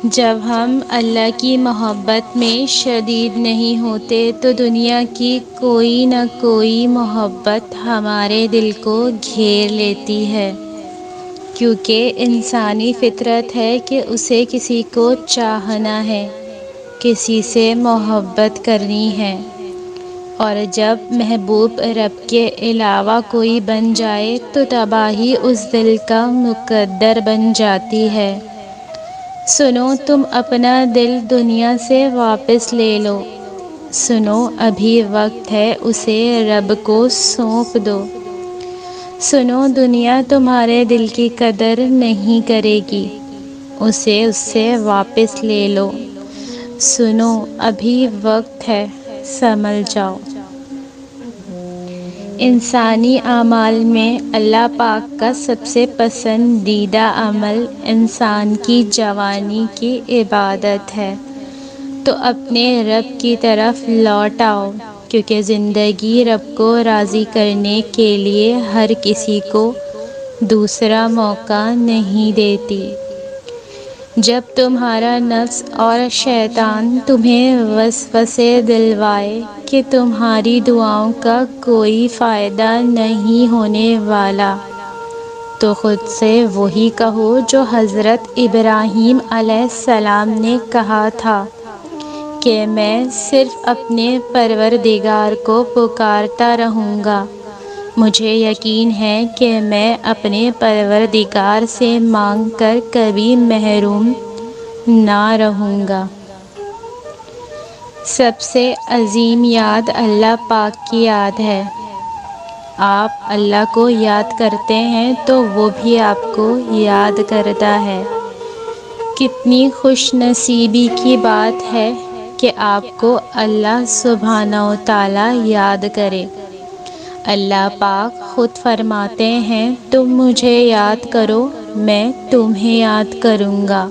جب ہم اللہ کی محبت میں شدید نہیں ہوتے تو دنیا کی کوئی نہ کوئی محبت ہمارے دل کو گھیر لیتی ہے، کیونکہ انسانی فطرت ہے کہ اسے کسی کو چاہنا ہے، کسی سے محبت کرنی ہے، اور جب محبوب رب کے علاوہ کوئی بن جائے تو تباہی اس دل کا مقدر بن جاتی ہے۔ سنو، تم اپنا دل دنیا سے واپس لے لو، سنو ابھی وقت ہے اسے رب کو سونپ دو، سنو دنیا تمہارے دل کی قدر نہیں کرے گی، اسے اس سے واپس لے لو، سنو ابھی وقت ہے، سنبھل جاؤ۔ انسانی اعمال میں اللہ پاک کا سب سے پسندیدہ عمل انسان کی جوانی کی عبادت ہے، تو اپنے رب کی طرف لوٹ آؤ، کیونکہ زندگی رب کو راضی کرنے کے لیے ہر کسی کو دوسرا موقع نہیں دیتی۔ جب تمہارا نفس اور شیطان تمہیں وسوسے دلوائے کہ تمہاری دعاؤں کا کوئی فائدہ نہیں ہونے والا، تو خود سے وہی کہو جو حضرت ابراہیم علیہ السلام نے کہا تھا کہ میں صرف اپنے پروردگار کو پکارتا رہوں گا، مجھے یقین ہے کہ میں اپنے پروردگار سے مانگ کر کبھی محروم نہ رہوں گا۔ سب سے عظیم یاد اللہ پاک کی یاد ہے۔ آپ اللہ کو یاد کرتے ہیں تو وہ بھی آپ کو یاد کرتا ہے۔ کتنی خوش نصیبی کی بات ہے کہ آپ کو اللہ سبحانہ و تعالی یاد کرے۔ اللہ پاک خود فرماتے ہیں، تم مجھے یاد کرو، میں تمہیں یاد کروں گا۔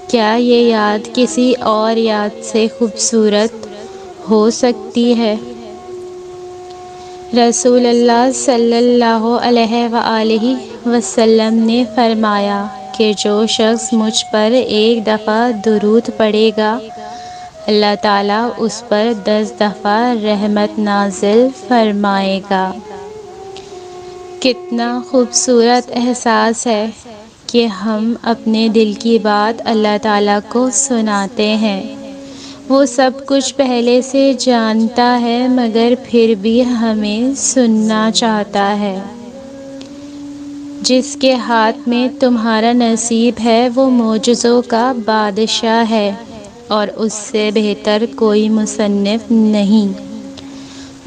کیا یہ یاد کسی اور یاد سے خوبصورت ہو سکتی ہے؟ رسول اللہ صلی اللہ علیہ وآلہ وسلم نے فرمایا کہ جو شخص مجھ پر ایک دفعہ درود پڑھے گا، اللہ تعالیٰ اس پر 10 دفعہ رحمت نازل فرمائے گا۔ کتنا خوبصورت احساس ہے کہ ہم اپنے دل کی بات اللہ تعالیٰ کو سناتے ہیں۔ وہ سب کچھ پہلے سے جانتا ہے مگر پھر بھی ہمیں سننا چاہتا ہے۔ جس کے ہاتھ میں تمہارا نصیب ہے وہ معجزوں کا بادشاہ ہے، اور اس سے بہتر کوئی مصنف نہیں۔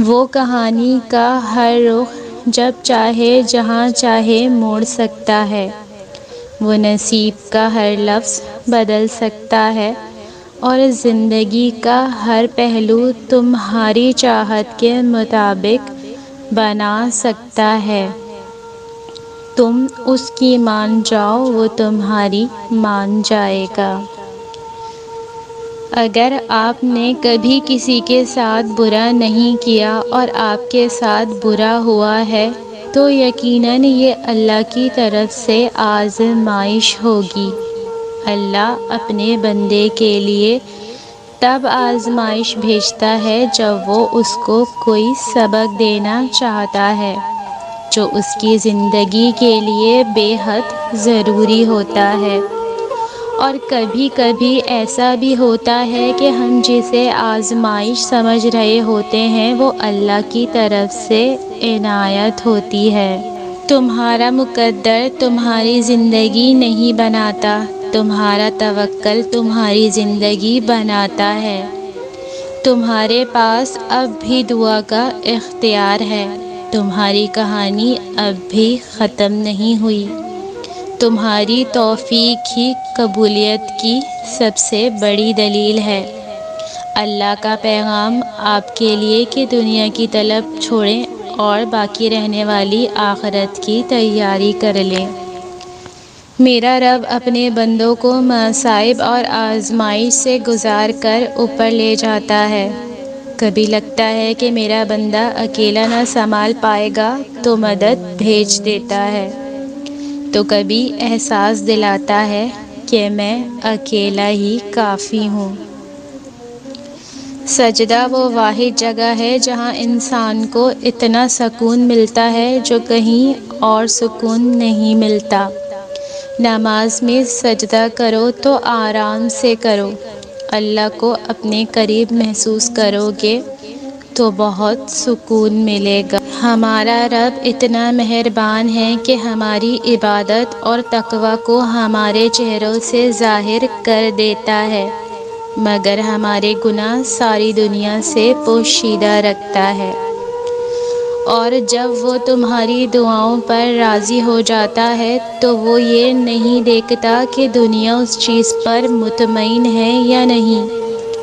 وہ کہانی کا ہر رخ جب چاہے جہاں چاہے موڑ سکتا ہے، وہ نصیب کا ہر لفظ بدل سکتا ہے، اور زندگی کا ہر پہلو تمہاری چاہت کے مطابق بنا سکتا ہے۔ تم اس کی مان جاؤ، وہ تمہاری مان جائے گا۔ اگر آپ نے کبھی کسی کے ساتھ برا نہیں کیا اور آپ کے ساتھ برا ہوا ہے تو یقیناً یہ اللہ کی طرف سے آزمائش ہوگی۔ اللہ اپنے بندے کے لیے تب آزمائش بھیجتا ہے جب وہ اس کو کوئی سبق دینا چاہتا ہے جو اس کی زندگی کے لیے بے حد ضروری ہوتا ہے، اور کبھی کبھی ایسا بھی ہوتا ہے کہ ہم جسے آزمائش سمجھ رہے ہوتے ہیں وہ اللہ کی طرف سے عنایت ہوتی ہے۔ تمہارا مقدر تمہاری زندگی نہیں بناتا، تمہارا توکل تمہاری زندگی بناتا ہے۔ تمہارے پاس اب بھی دعا کا اختیار ہے، تمہاری کہانی اب بھی ختم نہیں ہوئی۔ تمہاری توفیق ہی قبولیت کی سب سے بڑی دلیل ہے۔ اللہ کا پیغام آپ کے لیے کہ دنیا کی طلب چھوڑیں اور باقی رہنے والی آخرت کی تیاری کر لیں۔ میرا رب اپنے بندوں کو مصائب اور آزمائش سے گزار کر اوپر لے جاتا ہے۔ کبھی لگتا ہے کہ میرا بندہ اکیلا نہ سنبھال پائے گا تو مدد بھیج دیتا ہے، تو کبھی احساس دلاتا ہے کہ میں اکیلا ہی کافی ہوں۔ سجدہ وہ واحد جگہ ہے جہاں انسان کو اتنا سکون ملتا ہے جو کہیں اور سکون نہیں ملتا۔ نماز میں سجدہ کرو تو آرام سے کرو، اللہ کو اپنے قریب محسوس کرو گے تو بہت سکون ملے گا۔ ہمارا رب اتنا مہربان ہے کہ ہماری عبادت اور تقوی کو ہمارے چہروں سے ظاہر کر دیتا ہے، مگر ہمارے گناہ ساری دنیا سے پوشیدہ رکھتا ہے۔ اور جب وہ تمہاری دعاؤں پر راضی ہو جاتا ہے تو وہ یہ نہیں دیکھتا کہ دنیا اس چیز پر مطمئن ہے یا نہیں،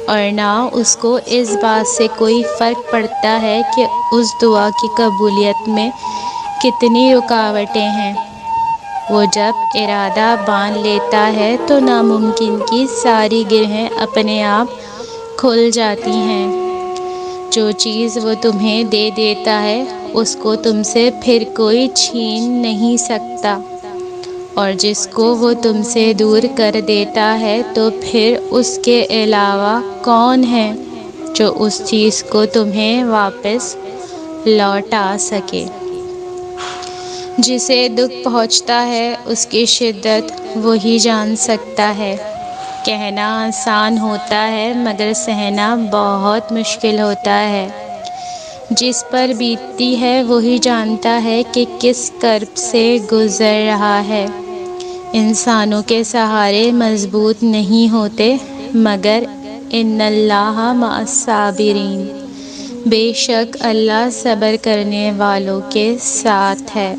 اور نہ اس کو اس بات سے کوئی فرق پڑتا ہے کہ اس دعا کی قبولیت میں کتنی رکاوٹیں ہیں۔ وہ جب ارادہ باندھ لیتا ہے تو ناممکن کی ساری گرہیں اپنے آپ کھل جاتی ہیں۔ جو چیز وہ تمہیں دے دیتا ہے اس کو تم سے پھر کوئی چھین نہیں سکتا، اور جس کو وہ تم سے دور کر دیتا ہے تو پھر اس کے علاوہ کون ہے جو اس چیز کو تمہیں واپس لوٹا سکے۔ جسے دکھ پہنچتا ہے اس کی شدت وہی جان سکتا ہے۔ کہنا آسان ہوتا ہے مگر سہنا بہت مشکل ہوتا ہے۔ جس پر بیتتی ہے وہی جانتا ہے کہ کس کرب سے گزر رہا ہے۔ انسانوں کے سہارے مضبوط نہیں ہوتے مگر ان اللہ مع الصابرین، بے شک اللہ صبر کرنے والوں کے ساتھ ہے۔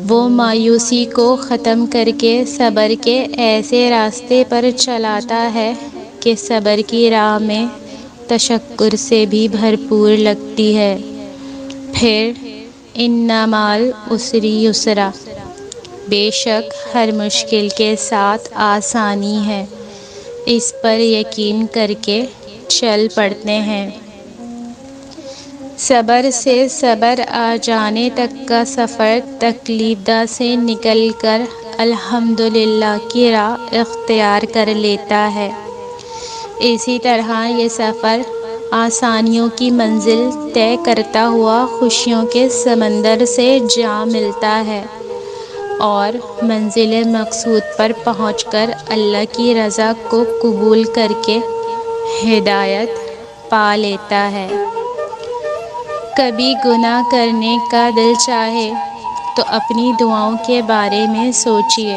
وہ مایوسی کو ختم کر کے صبر کے ایسے راستے پر چلاتا ہے کہ صبر کی راہ میں تشکر سے بھی بھرپور لگتی ہے۔ پھر ان مع العسر یسرا، بے شک ہر مشکل کے ساتھ آسانی ہے، اس پر یقین کر کے چل پڑتے ہیں۔ صبر سے صبر آ جانے تک کا سفر تکلیف دہ سے نکل کر الحمدللہ کی راہ اختیار کر لیتا ہے۔ اسی طرح یہ سفر آسانیوں کی منزل طے کرتا ہوا خوشیوں کے سمندر سے جا ملتا ہے، اور منزل مقصود پر پہنچ کر اللہ کی رضا کو قبول کر کے ہدایت پا لیتا ہے۔ کبھی گناہ کرنے کا دل چاہے تو اپنی دعاؤں کے بارے میں سوچئے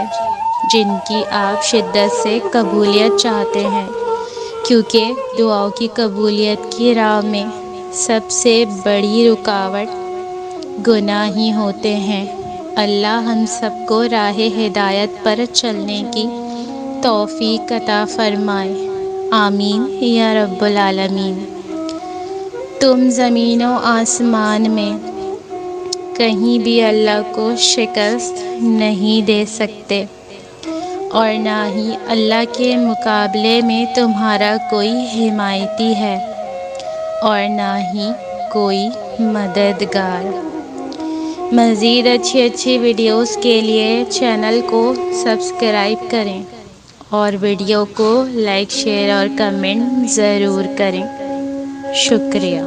جن کی آپ شدت سے قبولیت چاہتے ہیں، کیونکہ دعاؤں کی قبولیت کی راہ میں سب سے بڑی رکاوٹ گناہ ہی ہوتے ہیں۔ اللہ ہم سب کو راہ ہدایت پر چلنے کی توفیق عطا فرمائے، آمین یا رب العالمین۔ تم زمین و آسمان میں کہیں بھی اللہ کو شکست نہیں دے سکتے، اور نہ ہی اللہ کے مقابلے میں تمہارا کوئی حمایتی ہے، اور نہ ہی کوئی مددگار۔ مزید اچھی ویڈیوز کے لیے چینل کو سبسکرائب کریں اور ویڈیو کو لائک، شیئر اور کمنٹ ضرور کریں۔ شکریہ۔